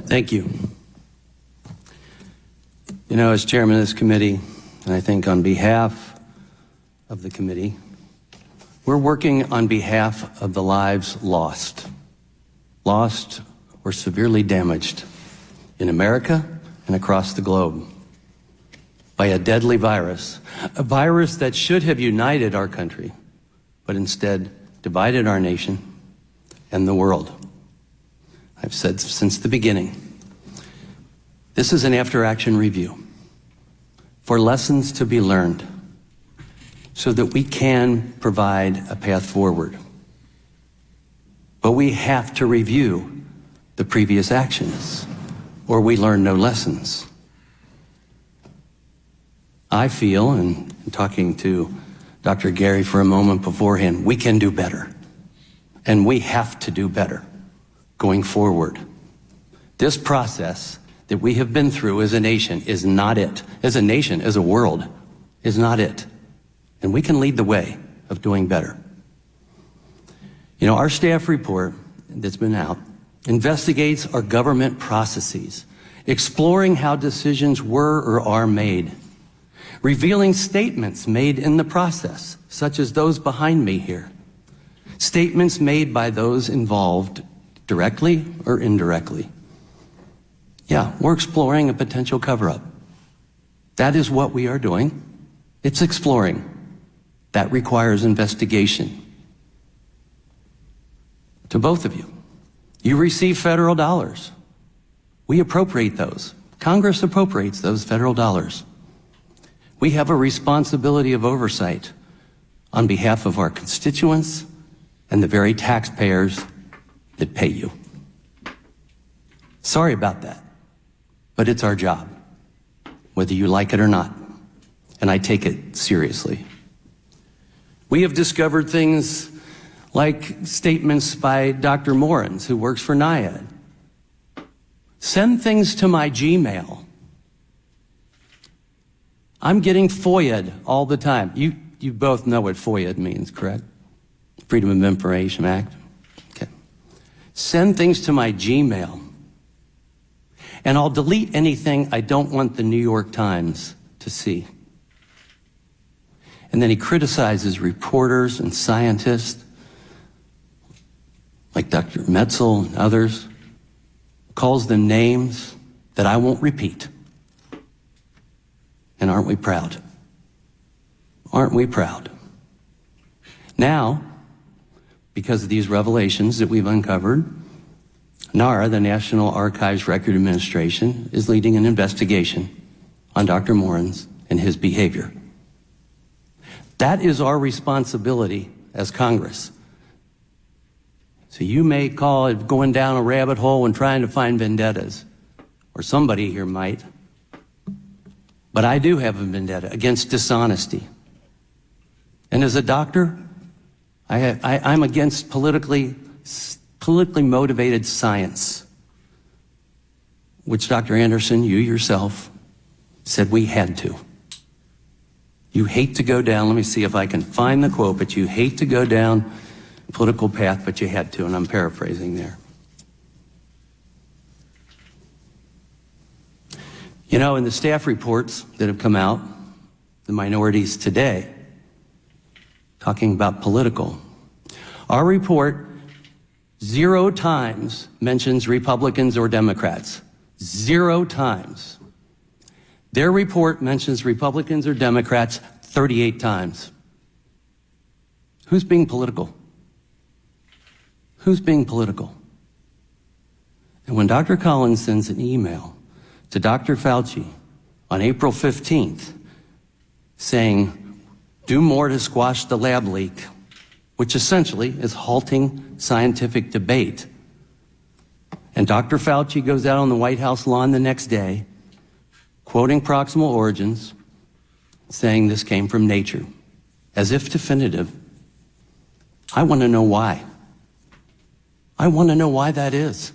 Thank you. You know, as chairman of this committee, and I think on behalf of the committee, we're working on behalf of the lives lost or severely damaged in America and across the globe by a deadly virus, a virus that should have united our country, but instead divided our nation and the world. I've said since the beginning, this is an after-action review for lessons to be learned so that we can provide a path forward. But we have to review the previous actions, or we learn no lessons. I feel, and talking to Dr. Gary for a moment beforehand, we can do better. And we have to do better going forward. This process that we have been through as a nation is not it. As a nation, as a world, is not it. And we can lead the way of doing better. You know, our staff report that's been out investigates our government processes, exploring how decisions were or are made, revealing statements made in the process, such as those behind me here, statements made by those involved directly or indirectly. Yeah, we're exploring a potential cover-up. That is what we are doing. It's exploring. That requires investigation. To both of you, you receive federal dollars. We appropriate those. Congress appropriates those federal dollars. We have a responsibility of oversight on behalf of our constituents and the very taxpayers that pay you. Sorry about that, but it's our job, whether you like it or not, and I take it seriously. We have discovered things like statements by Dr. Morens, who works for NIAID. Send things to my Gmail. I'm getting FOIA'd all the time. You both know what FOIA means, correct? Freedom of Information Act. Okay. Send things to my Gmail. And I'll delete anything I don't want the New York Times to see. And then he criticizes reporters and scientists like Dr. Metzel and others, calls them names that I won't repeat. And aren't we proud? Aren't we proud? Now, because of these revelations that we've uncovered, NARA, the National Archives Record Administration, is leading an investigation on Dr. Morens and his behavior. That is our responsibility as Congress. So you may call it going down a rabbit hole and trying to find vendettas, or somebody here might. But I do have a vendetta against dishonesty. And as a doctor, I'm against politically motivated science, which Dr. Anderson, you yourself, said we had to. You hate to go down, let me see if I can find the quote, but you hate to go down a political path, but you had to, and I'm paraphrasing there. You know, in the staff reports that have come out, the minorities today, talking about political, our report 0 times mentions Republicans or Democrats. 0 times. Their report mentions Republicans or Democrats 38 times. Who's being political? Who's being political? And when Dr. Collins sends an email to Dr. Fauci on April 15th saying, do more to squash the lab leak, which essentially is halting scientific debate. And Dr. Fauci goes out on the White House lawn the next day, quoting proximal origins, saying this came from nature, as if definitive. I want to know why. I want to know why that is.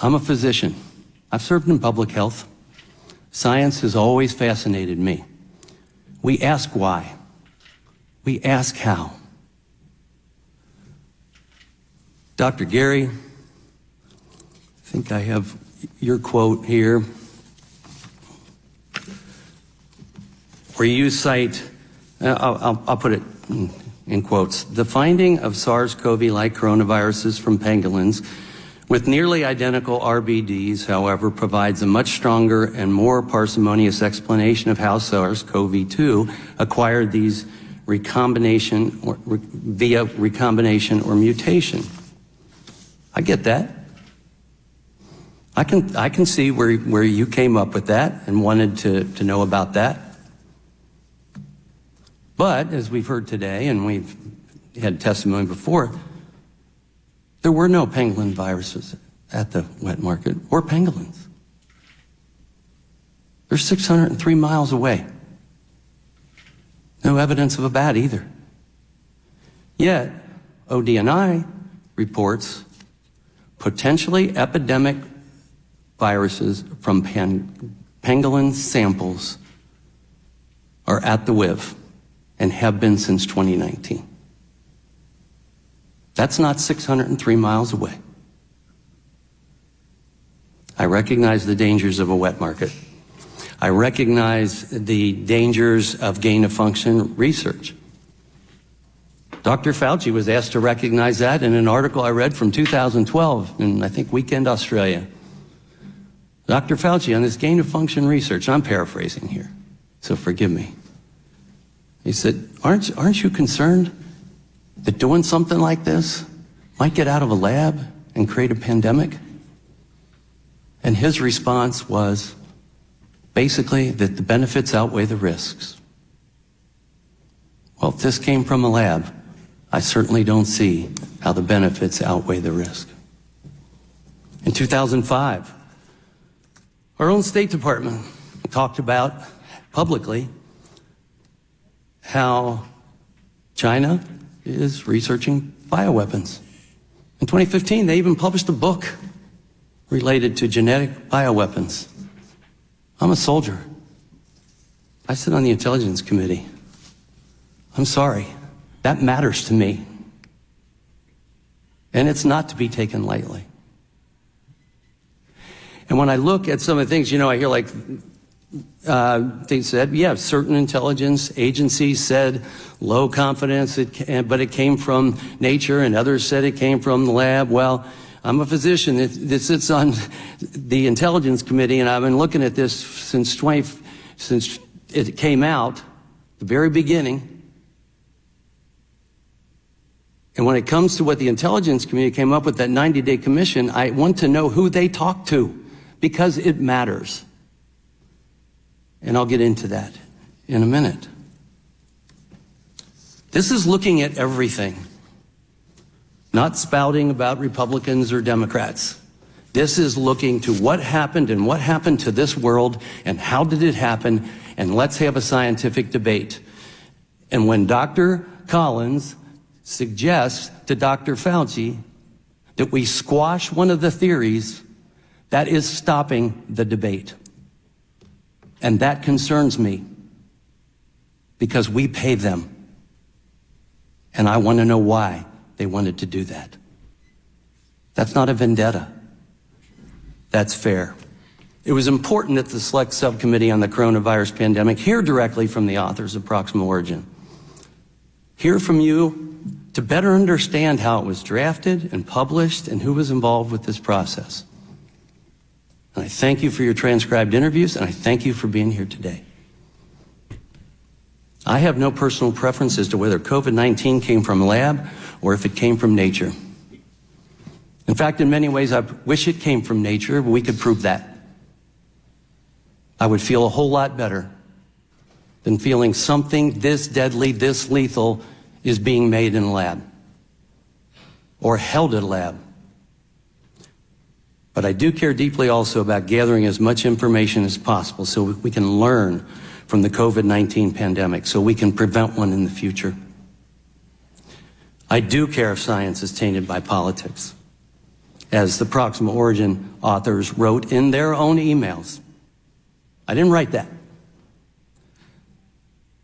I'm a physician. I've served in public health. Science has always fascinated me. We ask why. We ask how. Dr. Gary, think I have your quote here, where you cite, I'll put it in quotes, the finding of SARS-CoV-like coronaviruses from pangolins with nearly identical RBDs, however, provides a much stronger and more parsimonious explanation of how SARS-CoV-2 acquired these via recombination or mutation. I get that. I can see where you came up with that and wanted to know about that. But as we've heard today, and we've had testimony before, there were no pangolin viruses at the wet market or pangolins. They're 603 miles away. No evidence of a bat either. Yet, ODNI reports potentially epidemic viruses from pangolin samples are at the WIV and have been since 2019. That's not 603 miles away. I recognize the dangers of a wet market. I recognize the dangers of gain-of-function research. Dr. Fauci was asked to recognize that in an article I read from 2012 in, I think, Weekend Australia. Dr. Fauci on this gain-of-function research, I'm paraphrasing here, so forgive me. He said, aren't you concerned that doing something like this might get out of a lab and create a pandemic? And his response was basically that the benefits outweigh the risks. Well, if this came from a lab, I certainly don't see how the benefits outweigh the risk. In 2005, our own State Department talked about publicly how China is researching bioweapons. In 2015, they even published a book related to genetic bioweapons. I'm a soldier. I sit on the Intelligence Committee. I'm sorry. That matters to me. And it's not to be taken lightly. And when I look at some of the things, I hear like, they said, yeah, certain intelligence agencies said low confidence, but it came from nature, and others said it came from the lab. Well, I'm a physician that sits on the Intelligence Committee, and I've been looking at this since it came out, the very beginning. And when it comes to what the Intelligence Committee came up with, that 90-day commission, I want to know who they talked to, because it matters. And I'll get into that in a minute. This is looking at everything, not spouting about Republicans or Democrats. This is looking to what happened and what happened to this world and how did it happen, and let's have a scientific debate. And when Dr. Collins suggests to Dr. Fauci that we squash one of the theories, that is stopping the debate. And that concerns me because we pay them. And I want to know why they wanted to do that. That's not a vendetta. That's fair. It was important that the Select Subcommittee on the Coronavirus Pandemic hear directly from the authors of Proxima Origin. Hear from you to better understand how it was drafted and published and who was involved with this process. And I thank you for your transcribed interviews, and I thank you for being here today. I have no personal preference as to whether COVID-19 came from a lab or if it came from nature. In fact, in many ways, I wish it came from nature, but we could prove that. I would feel a whole lot better than feeling something this deadly, this lethal is being made in a lab or held at a lab. But I do care deeply also about gathering as much information as possible so we can learn from the COVID-19 pandemic, so we can prevent one in the future. I do care if science is tainted by politics, as the Proxima Origin authors wrote in their own emails. I didn't write that.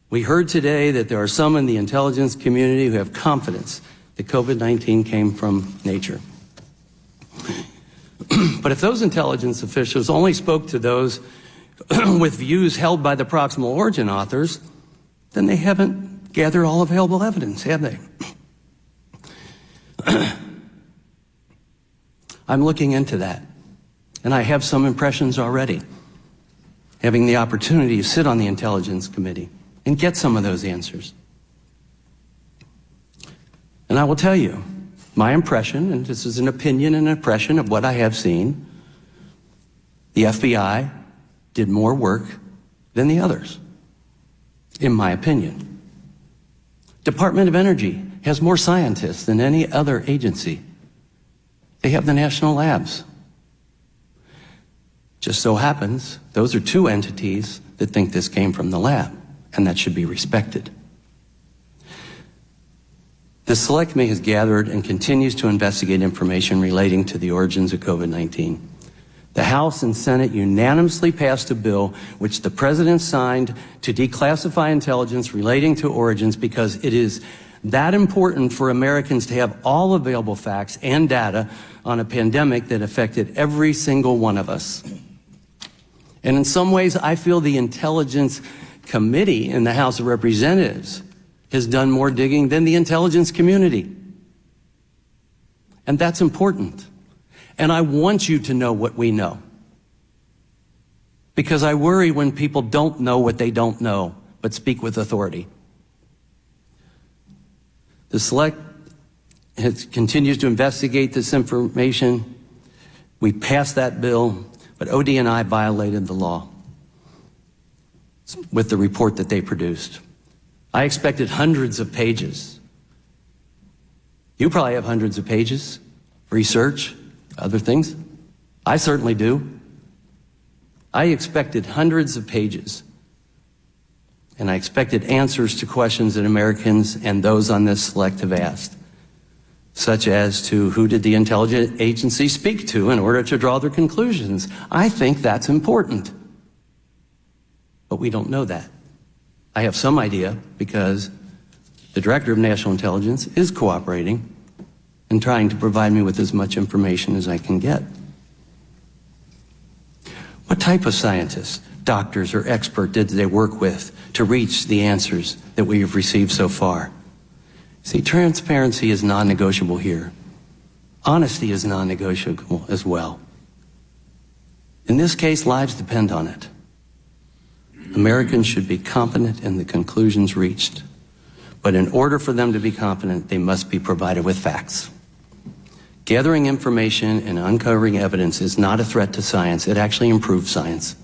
We heard today that there are some in the intelligence community who have confidence that COVID-19 came from nature. But if those intelligence officials only spoke to those with views held by the proximal origin authors, then they haven't gathered all available evidence, have they? I'm looking into that, and I have some impressions already, having the opportunity to sit on the Intelligence Committee and get some of those answers. And I will tell you, my impression, and this is an opinion and impression of what I have seen, the FBI did more work than the others, in my opinion. Department of Energy has more scientists than any other agency. They have the national labs. Just so happens, those are two entities that think this came from the lab, and that should be respected. The Select Committee has gathered and continues to investigate information relating to the origins of COVID-19. The House and Senate unanimously passed a bill which the President signed to declassify intelligence relating to origins because it is that important for Americans to have all available facts and data on a pandemic that affected every single one of us. And in some ways, I feel the Intelligence Committee in the House of Representatives has done more digging than the intelligence community. And that's important. And I want you to know what we know. Because I worry when people don't know what they don't know, but speak with authority. The Select continues to investigate this information. We passed that bill, but ODNI violated the law with the report that they produced. I expected hundreds of pages. You probably have hundreds of pages, research, other things. I certainly do. I expected hundreds of pages. And I expected answers to questions that Americans and those on this Select have asked, such as to who did the intelligence agency speak to in order to draw their conclusions. I think that's important. But we don't know that. I have some idea because the Director of National Intelligence is cooperating and trying to provide me with as much information as I can get. What type of scientists, doctors, or expert did they work with to reach the answers that we have received so far? See, transparency is non-negotiable here. Honesty is non-negotiable as well. In this case, lives depend on it. Americans should be confident in the conclusions reached. But in order for them to be confident, they must be provided with facts. Gathering information and uncovering evidence is not a threat to science. It actually improves science.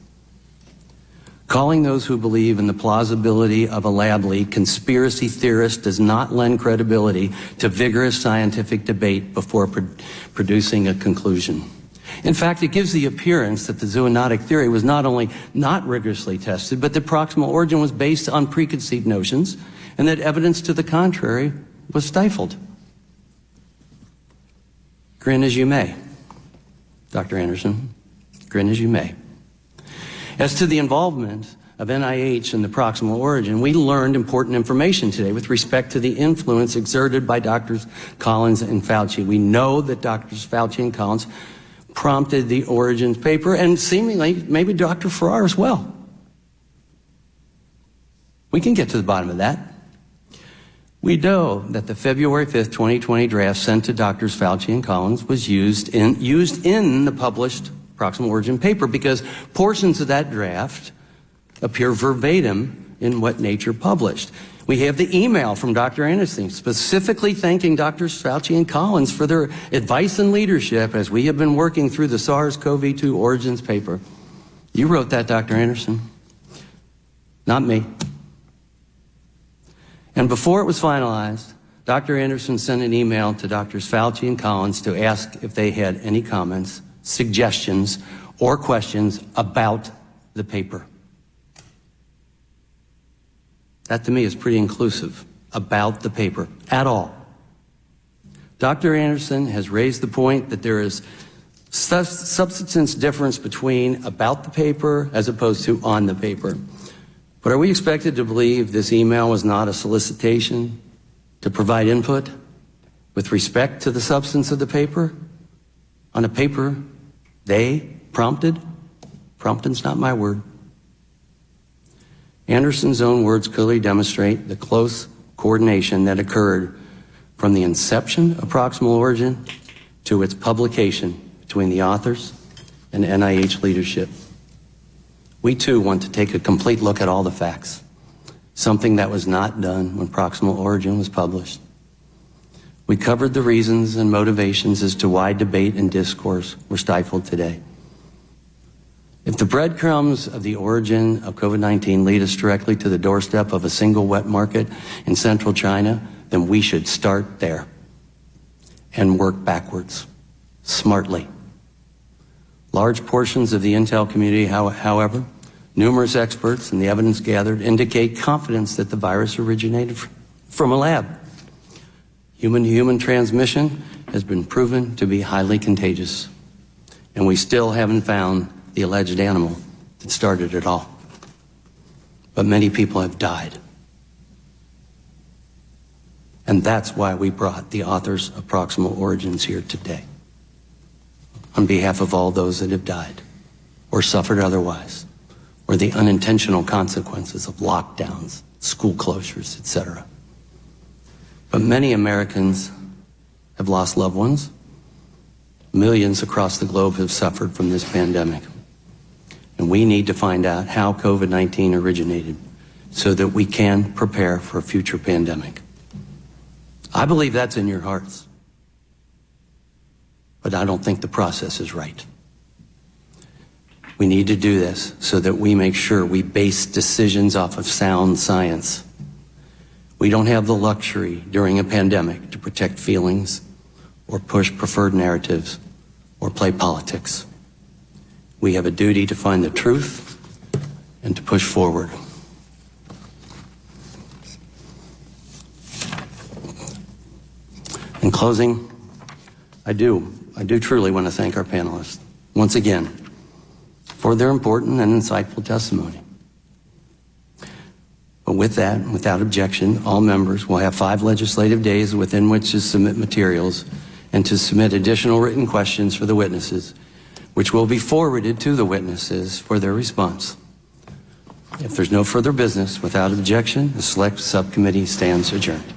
Calling those who believe in the plausibility of a lab leak conspiracy theorists does not lend credibility to vigorous scientific debate before producing a conclusion. In fact, it gives the appearance that the zoonotic theory was not only not rigorously tested, but that proximal origin was based on preconceived notions, and that evidence to the contrary was stifled. Grin as you may, Dr. Anderson, grin as you may. As to the involvement of NIH in the proximal origin, we learned important information today with respect to the influence exerted by Drs. Collins and Fauci. We know that Drs. Fauci and Collins prompted the origins paper, and seemingly maybe Dr. Farrar as well. We can get to the bottom of that. We know that the February 5th, 2020 draft sent to Drs. Fauci and Collins was used in the published proximal origin paper because portions of that draft appear verbatim in what Nature published. We have the email from Dr. Anderson specifically thanking Drs. Fauci and Collins for their advice and leadership as we have been working through the SARS-CoV-2 origins paper. You wrote that, Dr. Anderson, not me. And before it was finalized, Dr. Anderson sent an email to Drs. Fauci and Collins to ask if they had any comments, suggestions, or questions about the paper. That to me is pretty inclusive, about the paper, at all. Dr. Anderson has raised the point that there is substance difference between about the paper as opposed to on the paper. But are we expected to believe this email was not a solicitation to provide input with respect to the substance of the paper on a paper They prompted's not my word. Anderson's own words clearly demonstrate the close coordination that occurred from the inception of Proximal Origin to its publication between the authors and NIH leadership. We too want to take a complete look at all the facts, something that was not done when Proximal Origin was published. We covered the reasons and motivations as to why debate and discourse were stifled today. If the breadcrumbs of the origin of COVID-19 lead us directly to the doorstep of a single wet market in central China, then we should start there and work backwards, smartly. Large portions of the intel community, however, numerous experts and the evidence gathered indicate confidence that the virus originated from a lab. Human-to-human transmission has been proven to be highly contagious, and we still haven't found the alleged animal that started it all. But many people have died. And that's why we brought the authors of Proximal Origins here today, on behalf of all those that have died or suffered otherwise, or the unintentional consequences of lockdowns, school closures, etc. But many Americans have lost loved ones. Millions across the globe have suffered from this pandemic. And we need to find out how COVID-19 originated so that we can prepare for a future pandemic. I believe that's in your hearts. But I don't think the process is right. We need to do this so that we make sure we base decisions off of sound science. We don't have the luxury during a pandemic to protect feelings or push preferred narratives or play politics. We have a duty to find the truth and to push forward. In closing, I do truly want to thank our panelists once again for their important and insightful testimony. But with that, without objection, all members will have 5 legislative days within which to submit materials and to submit additional written questions for the witnesses, which will be forwarded to the witnesses for their response. If there's no further business, without objection, the Select Subcommittee stands adjourned.